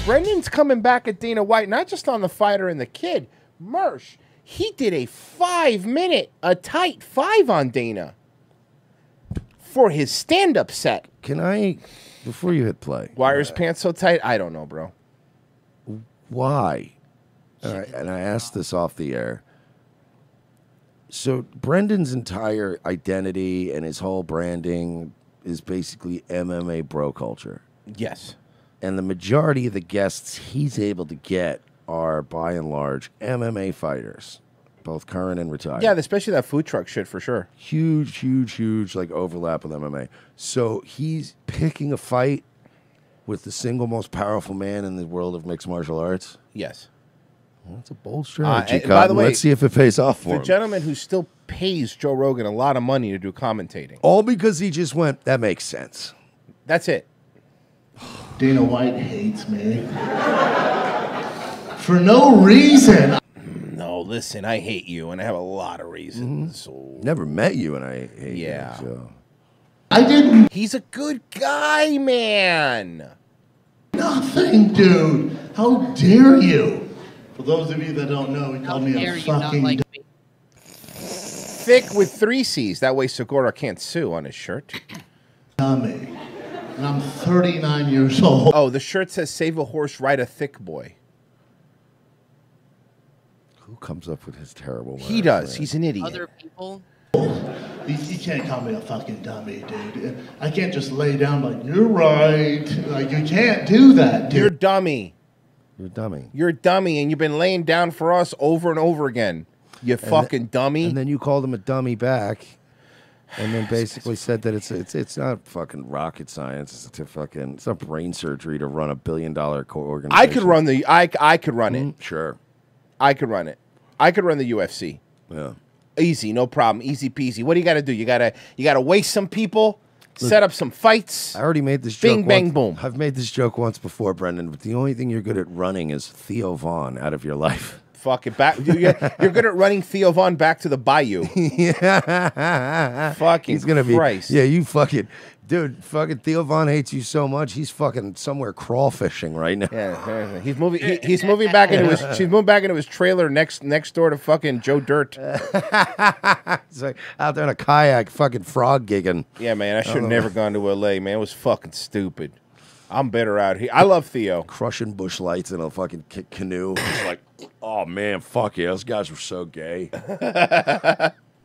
Brendan's coming back at Dana White, not just on the fighter and the kid. Mersh, he did a 5-minute, a tight 5 on Dana for his stand-up set. Can I, before you hit play. Why are his pants so tight? I don't know, bro. Why? All right, and I asked this off the air. So Brendan's entire identity and his whole branding is basically MMA bro culture. Yes. And the majority of the guests he's able to get are, by and large, MMA fighters, both current and retired. Yeah, especially that food truck shit for sure. Huge, like overlap with MMA. So he's picking a fight with the single most powerful man in the world of mixed martial arts? Yes. Well, that's a bold strategy. By the way, let's see if it pays off for him. The gentleman who still pays Joe Rogan a lot of money to do commentating. All because he just went, that makes sense. That's it. Dana White hates me. For no reason. No, listen, I hate you, and I have a lot of reasons. So. Never met you, and I hate you. So. I didn't. He's a good guy, man. Nothing, dude. How dare you? For those of you that don't know, he called me a fucking Thick with 3 C's. That way Segura can't sue on his shirt. dummy. And I'm 39 years old. Oh, the shirt says "Save a horse, ride a thick boy." Who comes up with his terrible words? He does. He's an idiot. Other people. You can't call me a fucking dummy, dude. I can't just lay down like, you're right. Like, you can't do that, dude. You're a dummy. You're a dummy. You're a dummy, and you've been laying down for us over and over again. You fucking dummy. And then you called him a dummy back, and then basically said that it's not fucking rocket science. It's not brain surgery to run $1 billion organization. I could run I could run it. Sure. I could run it. I could run the UFC. Yeah. Easy, no problem. Easy peasy. What do you got to do? You gotta waste some people, set up some fights. I already made this joke. Bing, bang, boom. I've made this joke once before, Brendan, but the only thing you're good at running is Theo Vaughn out of your life. Fuck it back. You're good at running Theo Vaughn back to the bayou. Yeah. Fucking He's gonna Christ. be. Yeah, you fucking. Dude, fucking Theo Vaughn hates you so much. He's fucking somewhere crawfishing right now. Yeah, he's moving. He's moving back into his. She's moving back into his trailer next door to fucking Joe Dirt. He's like out there in a kayak, fucking frog gigging. Yeah, man, I should have never gone to LA. Man, it was fucking stupid. I'm better out here. I love Theo. Crushing bush lights in a fucking canoe. It's like, oh man, fuck yeah, those guys were so gay.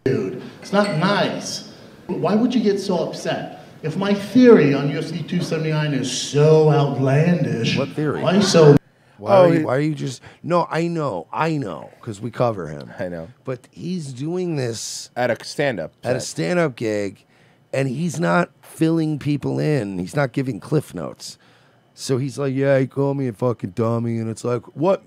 Dude, it's not nice. Why would you get so upset? If my theory on UFC 279 is so outlandish, what theory? Why so? Why are you just? No, I know, because we cover him. I know, but he's doing this at a stand-up gig, and he's not filling people in. He's not giving cliff notes. So he's like, yeah, he called me a fucking dummy, and it's like, what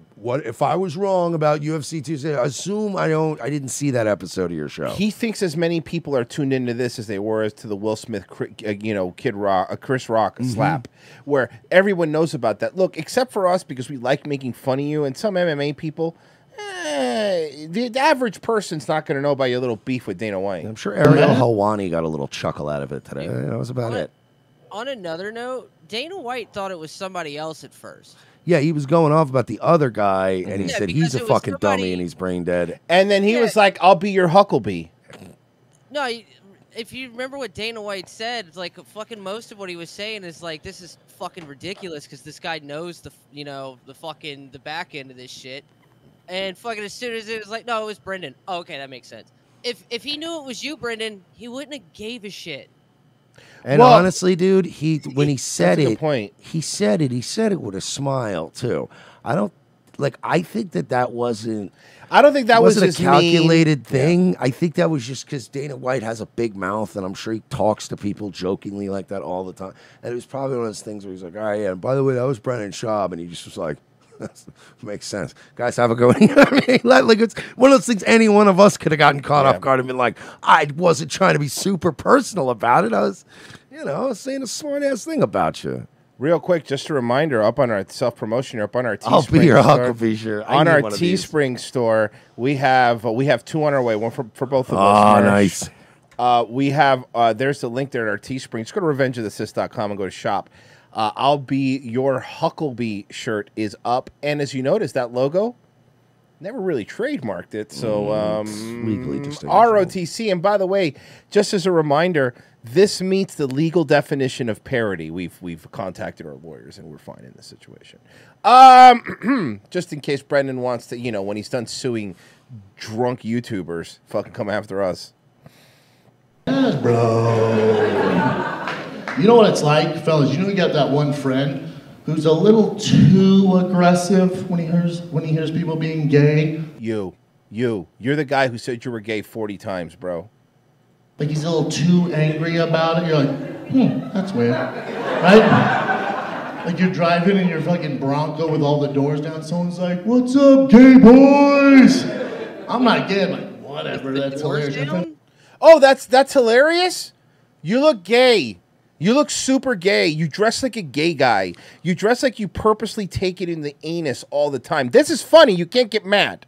if I was wrong about UFC 2? Assume I didn't see that episode of your show. He thinks as many people are tuned into this as they were as to the Will Smith, Chris Rock slap, where everyone knows about that. Look, except for us, because we like making fun of you, and some MMA people. The average person's not going to know about your little beef with Dana White. I'm sure Ariel Helwani got a little chuckle out of it today. That was about it. On another note, Dana White thought it was somebody else at first. Yeah, he was going off about the other guy, and he said he's a fucking dummy and he's brain dead. And then he was like, I'll be your Huckabee. No, if you remember what Dana White said, it's like fucking most of what he was saying is like, this is fucking ridiculous because this guy knows the back end of this shit. And fucking as soon as it was like, no, it was Brendan. Oh, okay, that makes sense. If he knew it was you, Brendan, he wouldn't have gave a shit. And honestly, dude, when he said it, he said it with a smile too. I think that wasn't. I don't think that was a his calculated thing. Yeah. I think that was just because Dana White has a big mouth, and I'm sure he talks to people jokingly like that all the time. And it was probably one of those things where he's like, all right, yeah, and by the way, that was Brendam Schaub, and he just was like, makes sense. Guys, have a good one. You know what I mean? Like it's one of those things any one of us could have gotten caught off guard and been like, I wasn't trying to be super personal about it. I was saying a smart ass thing about you. Real quick, just a reminder, up on our self-promotion, up on our Teespring I'll be your store. Huckabee shirt. On our Teespring store, we have two on our way, one for both of us. Oh, nice. We have, there's the link there at our Teespring. Just go to revengeofthesist.com and go to shop. I'll Be Your Huckleberry shirt is up. And as you notice, that logo, never really trademarked it. So legally distinguishable. ROTC. And by the way, just as a reminder, this meets the legal definition of parody. We've contacted our lawyers, and we're fine in this situation. Just in case Brendan wants to, when he's done suing drunk YouTubers, fucking come after us. Yes, bro. You know what it's like, fellas? You got that one friend who's a little too aggressive when he hears people being gay. You're the guy who said you were gay 40 times, bro. Like he's a little too angry about it. You're like, that's weird, right? Like you're driving in your fucking Bronco with all the doors down. Someone's like, "What's up, gay boys?" I'm not gay. I'm like, whatever. That's hilarious. Oh, that's hilarious. You look gay. You look super gay. You dress like a gay guy. You dress like you purposely take it in the anus all the time. This is funny. You can't get mad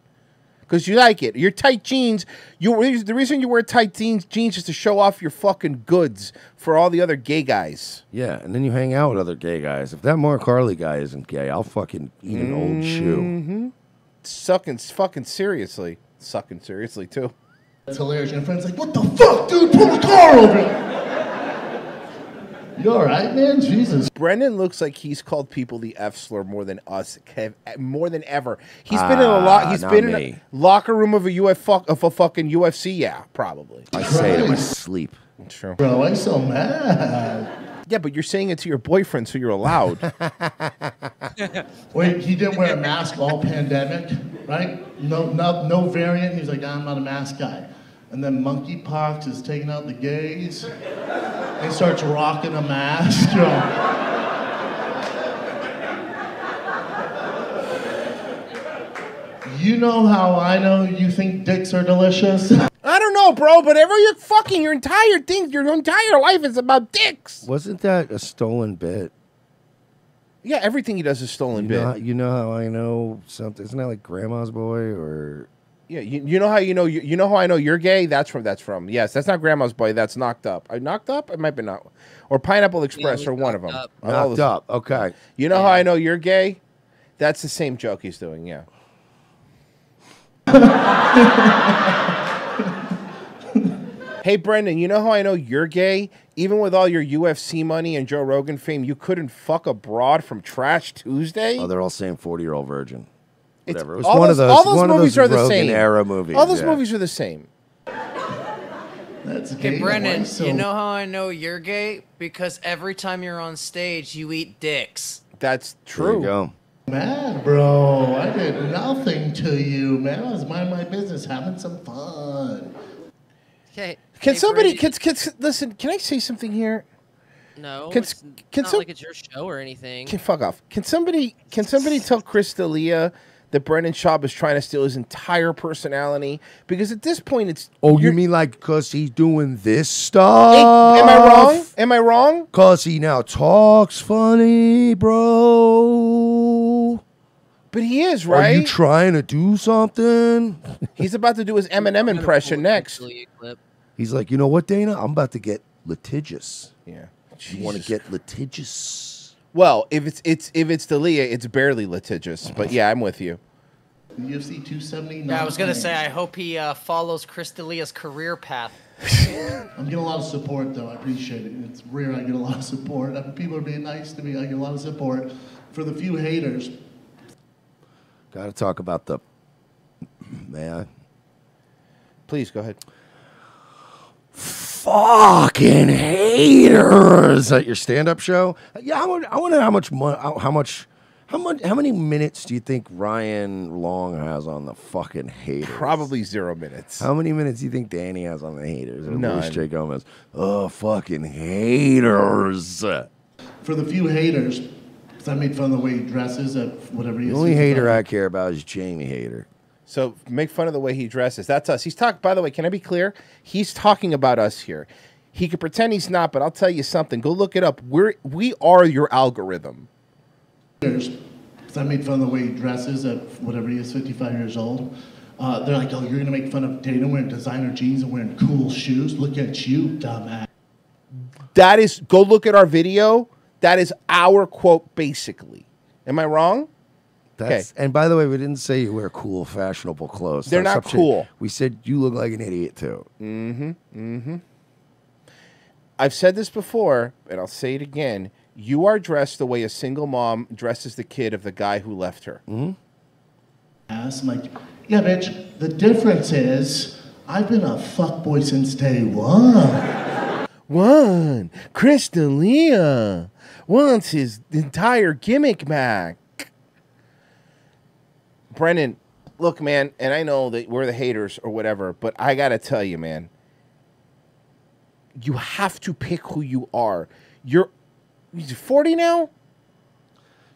because you like it. Your tight jeans. The reason you wear tight jeans is to show off your fucking goods for all the other gay guys. Yeah, and then you hang out with other gay guys. If that Mark Harley guy isn't gay, I'll fucking eat an old shoe. Fucking seriously. Sucking seriously, too. That's hilarious. Your friend's like, "What the fuck, dude? Pull the car over." You all right, man? Jesus. Brendan looks like he's called people the F slur more than us, more than ever. He's been in a lot. He's been in a locker room of a fucking UFC. Yeah, probably. I say it in my sleep. It's true. Bro, I'm so mad. Yeah, but you're saying it to your boyfriend, so you're allowed. Wait, he didn't wear a mask all pandemic, right? No variant. He's like, "I'm not a mask guy." And then monkeypox is taking out the gays. He starts rocking a mask. You know how I know you think dicks are delicious? I don't know, bro, but your entire thing, your entire life is about dicks. Wasn't that a stolen bit? Yeah, everything he does is stolen bit. You know how I know something? Isn't that like Grandma's Boy or... Yeah, you know how how I know you're gay? That's from. Yes, that's not Grandma's Boy. That's Knocked Up. Knocked Up? It might be not. Or Pineapple Express, or one of them. Knocked Up. Okay. You know how I know you're gay? That's the same joke he's doing. Yeah. Hey, Brendan, you know how I know you're gay? Even with all your UFC money and Joe Rogan fame, you couldn't fuck a broad from Trash Tuesday? Oh, they're all saying 40-year-old virgin. Whatever. It was all one those, of those. All those one movies of those are the Rogan same. Era movies. All those movies are the same. That's Okay, gay. Brendan, So... you know how I know you're gay? Because every time you're on stage, you eat dicks. That's true. There you go. Mad, bro. I did nothing to you, man. I was minding my business, having some fun. Okay. Can hey, somebody Brady, listen? Can I say something here? No, can it's not some- like it's your show or anything. Fuck off. Can somebody tell Chris D'Elia that Brendam Schaub is trying to steal his entire personality? Because at this point, it's... Oh, you mean like because he's doing this stuff? Am I wrong? Am I wrong? Because he now talks funny, bro. But he is, right? Are you trying to do something? He's about to do his Eminem impression next. He's like, you know what, Dana? I'm about to get litigious. Yeah. You want to get litigious? Well, if it's D'Elia, it's barely litigious. But yeah, I'm with you. UFC 279. Yeah, I was gonna say, I hope he follows Chris D'Elia's career path. I'm getting a lot of support, though. I appreciate it. It's rare I get a lot of support. People are being nice to me. I get a lot of support. For the few haters. Got to talk about the... May I? Please, go ahead. Fucking haters at your stand-up show. Yeah, I wonder how many minutes do you think Ryan Long has on the fucking haters? Probably 0 minutes. How many minutes do you think Danny has on the haters? And None. Luis J. Gomez. Oh, fucking haters. For the few haters, because I made fun of the way he dresses at whatever he is. The only hater I care about is Jamie Hater. So make fun of the way he dresses. That's us. He's talking. By the way, can I be clear? He's talking about us here. He could pretend he's not, but I'll tell you something. Go look it up. We are your algorithm. Because I made fun of the way he dresses at whatever he is, 55 years old. They're like, "Oh, you're gonna make fun of Dana wearing designer jeans and wearing cool shoes? Look at you, dumbass." That is. Go look at our video. That is our quote, basically. Am I wrong? That's, and by the way, we didn't say you wear cool, fashionable clothes. They're not cool. We said you look like an idiot, too. I've said this before, and I'll say it again. You are dressed the way a single mom dresses the kid of the guy who left her. I'm like, yeah, bitch, the difference is I've been a fuckboy since day one. Chris D'Elia wants his entire gimmick back. Brendan, look, man, and I know that we're the haters or whatever, but I got to tell you, man, you have to pick who you are. He's 40 now?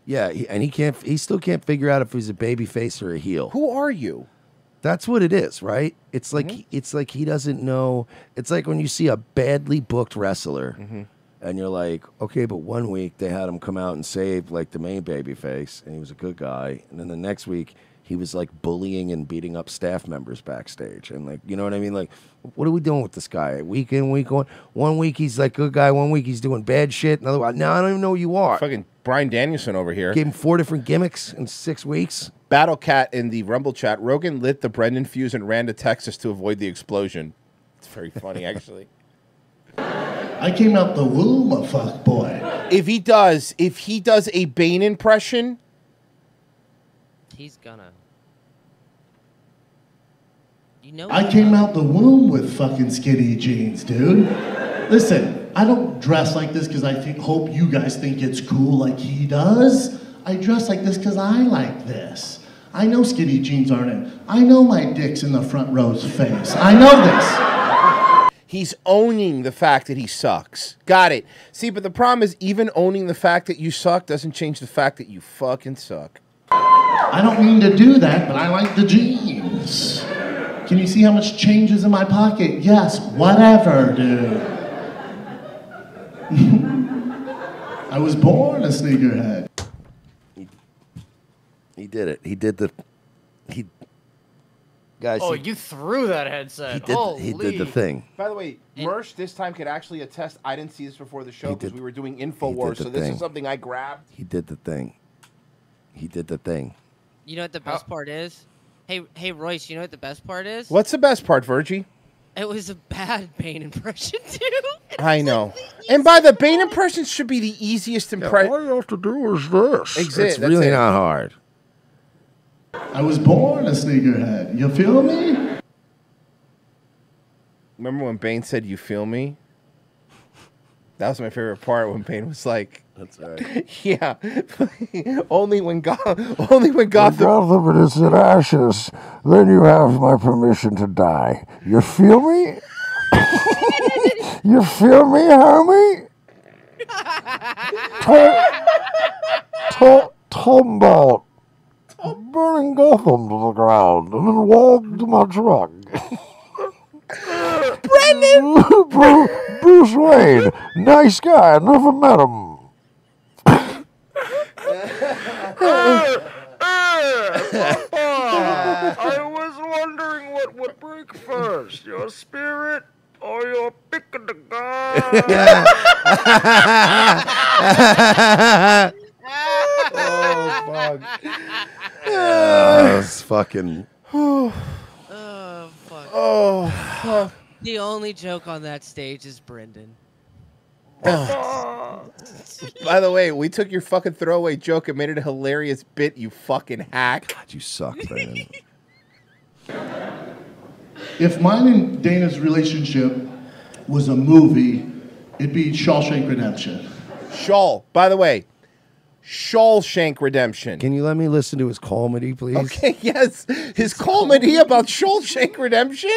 Yeah, and he still can't figure out if he's a baby face or a heel. Who are you? That's what it is, right? It's like he doesn't know. It's like when you see a badly booked wrestler and you're like, okay, but 1 week they had him come out and save like the main baby face and he was a good guy, and then the next week he was like bullying and beating up staff members backstage, and like, you know what I mean? Like, what are we doing with this guy? Week in, week on. 1 week he's like good guy, 1 week he's doing bad shit. Another one, now I don't even know who you are. Fucking Bryan Danielson over here. Gave him 4 different gimmicks in 6 weeks. Battle Cat in the Rumble chat. Rogan lit the Brendan fuse and ran to Texas to avoid the explosion. It's very funny, actually. I came out the womb a fuckboy. If he does a Bane impression, he's gonna. You know. I came out the womb with fucking skinny jeans, dude. Listen, I don't dress like this because I hope you guys think it's cool like he does. I dress like this because I like this. I know skinny jeans aren't in. I know my dick's in the front row's face. I know this. He's owning the fact that he sucks. Got it. See, but the problem is even owning the fact that you suck doesn't change the fact that you fucking suck. I don't mean to do that, but I like the jeans. Can you see how much change is in my pocket? Yes, whatever, dude. I was born a sneakerhead. He did it. He did the. Guys. Oh, you threw that headset. He did the thing. By the way, Mersh this time could actually attest. I didn't see this before the show because we were doing InfoWars, so this is something I grabbed. He did the thing. He did the thing. You know what the best part is? Hey, Royce, you know what the best part is? What's the best part, Virgie? It was a bad Bane impression, too. I know. And by the Bane impression should be the easiest impression. All you have to do is this. It's That's really it. not hard. I was born a sneakerhead. You feel me? Remember when Bane said, "You feel me"? That was my favorite part when Bane was like, "That's right." Yeah, only when Gotham is in ashes, then you have my permission to die. You feel me? You feel me, homie? Tombout. Burning Gotham to the ground and then walked to my truck. Brendan! Bruce Wayne, nice guy, never met him. I was wondering what would break first, your spirit or your pick of the gun. Oh, fuck. That's fucking. Oh, fuck. Oh, fuck. The only joke on that stage is Brendan. By the way, we took your fucking throwaway joke and made it a hilarious bit, you fucking hack. God, you suck, Brandon. If mine and Dana's relationship was a movie, it'd be Shawshank Redemption. By the way, Shawshank Redemption. Can you let me listen to his comedy, please? Okay, yes. His comedy about Shawshank Redemption?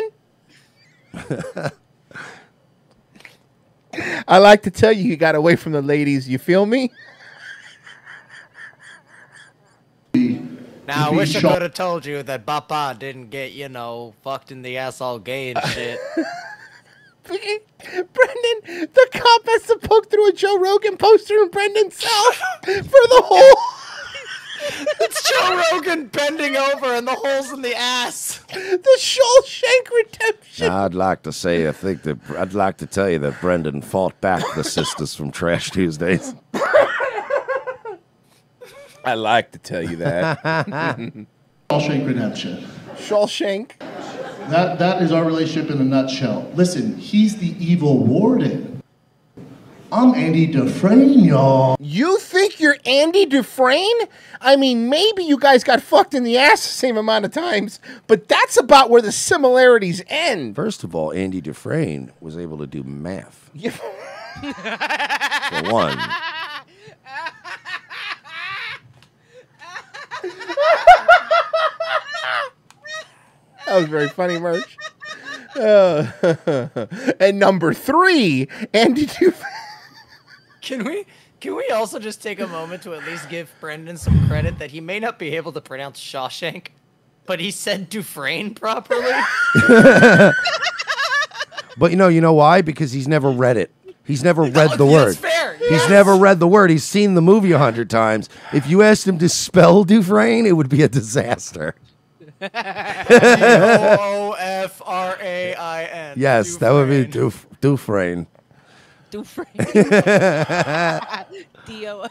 I like to tell you, he got away from the ladies. You feel me? Now, I wish I could have told you that Papa didn't get, fucked in the ass all gay and shit. Brendan, the cop has to poke through a Joe Rogan poster in Brendan's cell for the whole... It's Joe Rogan bending over and the holes in the ass. The Shawshank Redemption. Now, I'd like to tell you that Brendan fought back the sisters from Trash Tuesdays. I like to tell you that. Shawshank Redemption. Shawshank. That is our relationship in a nutshell. Listen, he's the evil warden. I'm Andy Dufresne, y'all. You think you're Andy Dufresne? I mean, maybe you guys got fucked in the ass the same amount of times, but that's about where the similarities end. First of all, Andy Dufresne was able to do math. Yeah. For one. That was very funny, Merch. And number 3, Andy Dufresne. Can we also just take a moment to at least give Brendan some credit that he may not be able to pronounce Shawshank, but he said Dufresne properly? But you know why? Because he's never read it. He's never read the word. That's fair. He's Yes. never read the word. He's seen the movie 100 times. If you asked him to spell Dufresne, it would be a disaster. Dufrain. Yes, that would be Dufresne. Dufresne. D-O.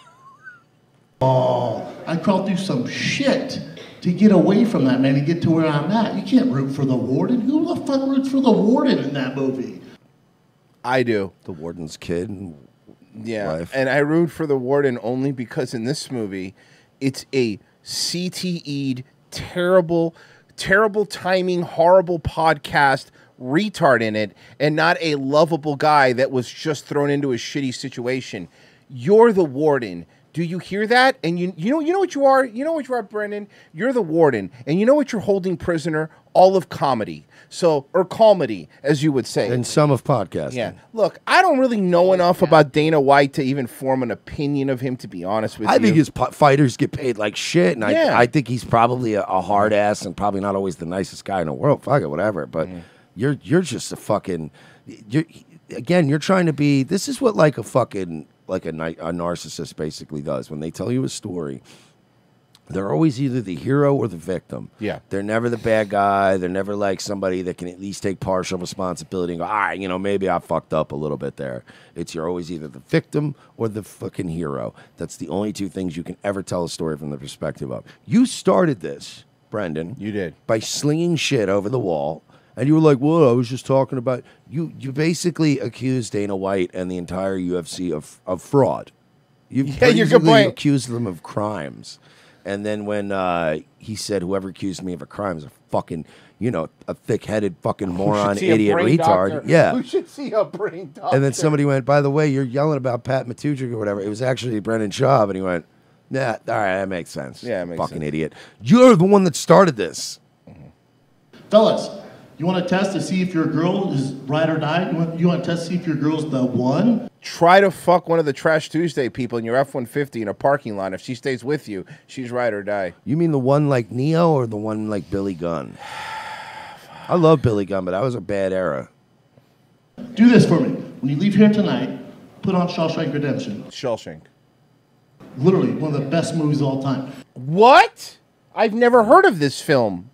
Oh, I crawled through some shit to get away from that, man, and get to where I'm at. You can't root for the warden. Who the fuck roots for the warden in that movie? I do. The warden's kid. And yeah, wife. and I root for the warden only because in this movie, it's a CTE'd, terrible timing, horrible podcast retard in it, and not a lovable guy that was just thrown into a shitty situation. You're the warden. Do you hear that? And you know what you are? You know what you are, Brendan? You're the warden. And you know what you're holding prisoner? All of comedy. So, or comedy, as you would say. And some of podcasting. Yeah. Look, I don't really know enough about Dana White to even form an opinion of him, to be honest with you. I think his fighters get paid like shit, and Yeah. I think he's probably a hard ass and probably not always the nicest guy in the world. Fuck it, whatever. But you're just a fucking. You're trying to be. This is what like a fucking a narcissist basically does when they tell you a story. They're always either the hero or the victim. Yeah. They're never the bad guy. They're never like somebody that can at least take partial responsibility and go, all right, maybe I fucked up a little bit there. You're always either the victim or the fucking hero. That's the only two things you can ever tell a story from the perspective of. You started this, Brendan. You did. By slinging shit over the wall. And you were like, well, I was just talking about... You basically accused Dana White and the entire UFC of fraud. You basically accused them of crimes. And then when he said, whoever accused me of a crime is a fucking, a thick-headed fucking moron, idiot, retard. Doctor. Yeah. We should see a brain doctor. And then somebody went, by the way, you're yelling about Pat Matujic or whatever. It was actually Brendam Schaub. And he went, nah, all right, that makes sense. Yeah, it makes fucking sense. idiot. You're the one that started this. Fellas, you want to test to see if your girl is ride or die? You want to test to see if your girl's the one? Try to fuck one of the Trash Tuesday people in your F-150 in a parking lot. If she stays with you, she's ride or die. You mean the one like Neo or the one like Billy Gunn? I love Billy Gunn, but that was a bad era. Do this for me. When you leave here tonight, put on Shawshank Redemption. Shawshank. Literally, one of the best movies of all time. What? I've never heard of this film.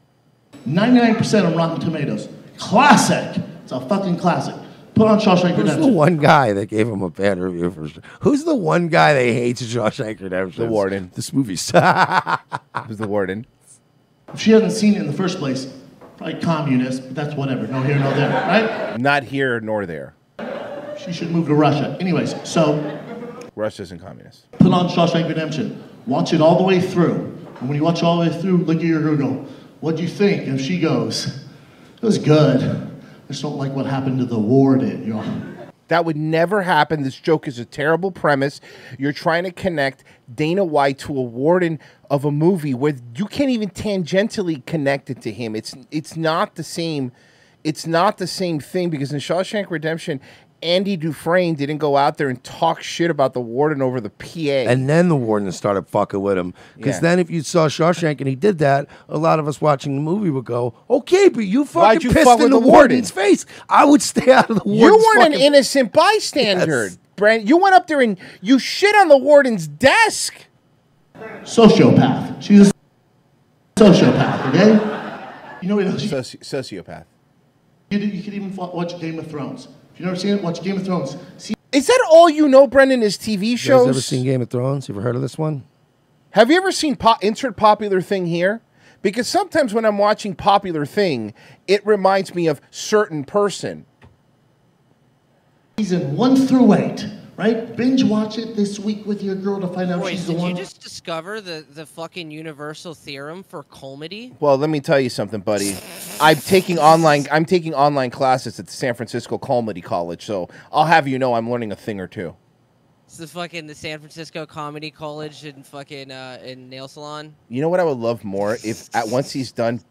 99% on Rotten Tomatoes. Classic. It's a fucking classic. Put on Shawshank Who's Redemption. the one guy that gave him a bad review for? Who's the one guy that hates Shawshank Redemption? The warden. This movie's. Who's the warden? If she hasn't seen it in the first place, probably communist, but that's whatever. No here, no there, right? Not here nor there. She should move to Russia. Anyways, so Russia isn't communist. put on Shawshank Redemption. Watch it all the way through. And when you watch it all the way through, look at your girl go, what'd you think? And if she goes, it was good. I just don't like what happened to the warden, you know. That would never happen. This joke is a terrible premise. You're trying to connect Dana White to a warden of a movie where you can't even tangentially connect it to him. It's not the same. It's not the same thing because in Shawshank Redemption, Andy Dufresne didn't go out there and talk shit about the warden over the PA. And then the warden started fucking with him. Because Yeah. then if you saw Shawshank and he did that, a lot of us watching the movie would go, okay, but you Why'd fucking you pissed fuck in with the the warden? warden's face. I would stay out of the warden's You weren't an fucking- innocent bystander, Yes. Brent. You went up there and you shit on the warden's desk. Sociopath. She's a sociopath, okay? You know what else? Sociopath. You could even watch Game of Thrones. If you've never seen it, watch Game of Thrones. See, Is that all you know, Brendan, is TV You shows? guys ever seen Game of Thrones? You ever heard of this one? Have you ever seen insert popular thing here? Because sometimes when I'm watching popular thing, it reminds me of certain person. Season 1 through 8, right? Binge watch it this week with your girl to find out she's the one. Did you just discover the fucking universal theorem for comedy? Well, let me tell you something, buddy. I'm taking online classes at the San Francisco Comedy College, so I'll have you know I'm learning a thing or two. It's the San Francisco Comedy College and fucking in nail salon. You know what I would love more? If once he's done,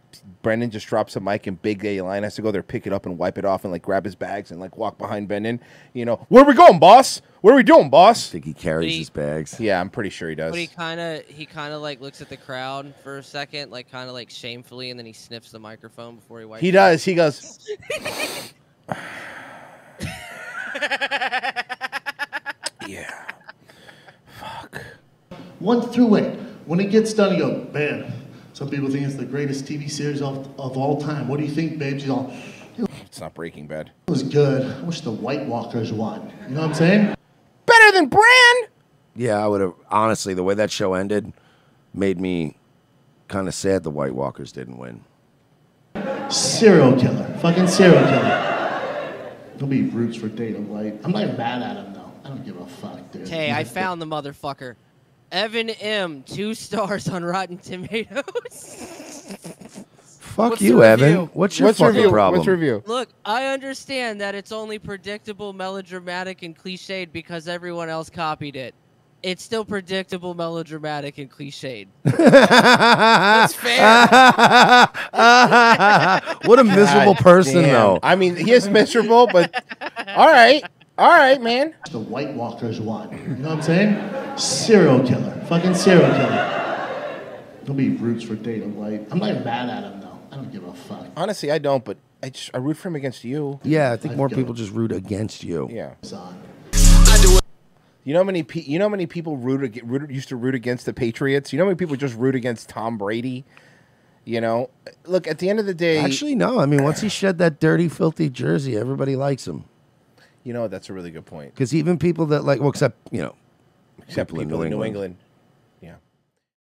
Brendan just drops a mic and Big A Line has to go there, pick it up and wipe it off and like grab his bags and like walk behind Brendan. You know, where are we going, boss? What are we doing, boss? I think he carries his bags. Yeah, I'm pretty sure he does. But he kind of like looks at the crowd for a second, like kind of like shamefully, and then he sniffs the microphone before he wipes. He does. He goes. Yeah. Fuck. 1 through 8. When it gets done, you go, man. Some people think it's the greatest TV series of all time. What do you think, babe? She's all, it's not Breaking Bad. It was good. I wish the White Walkers won. You know what I'm saying? Better than Bran. Yeah, I would have. Honestly, the way that show ended made me kind of sad the White Walkers didn't win. Serial killer. Fucking serial killer. There'll be roots for Dana White. I'm not even mad at him, though. I don't give a fuck, dude. Hey, I found the motherfucker. Evan M. 2 stars on Rotten Tomatoes. Fuck you, Evan. What's your fucking problem? What's review? Look, I understand that it's only predictable, melodramatic, and cliched because everyone else copied it. It's still predictable, melodramatic, and cliched. That's fair. What a miserable person, though. I mean, he is miserable, but all right. All right, man. The White Walkers won. You know what I'm saying? Serial killer. Fucking serial killer. There'll be roots for Dana White. I'm not even mad at him, though. I don't give a fuck. Honestly, I don't, but I root for him against you. Yeah, I think more people just root against you. Yeah. You know how many people used to root against the Patriots? You know how many people just root against Tom Brady? You know, look, at the end of the day... Actually, no. I mean, once he shed that dirty, filthy jersey, everybody likes him. You know, that's a really good point. Because even people that like... Well, except, you know... Except people in New England.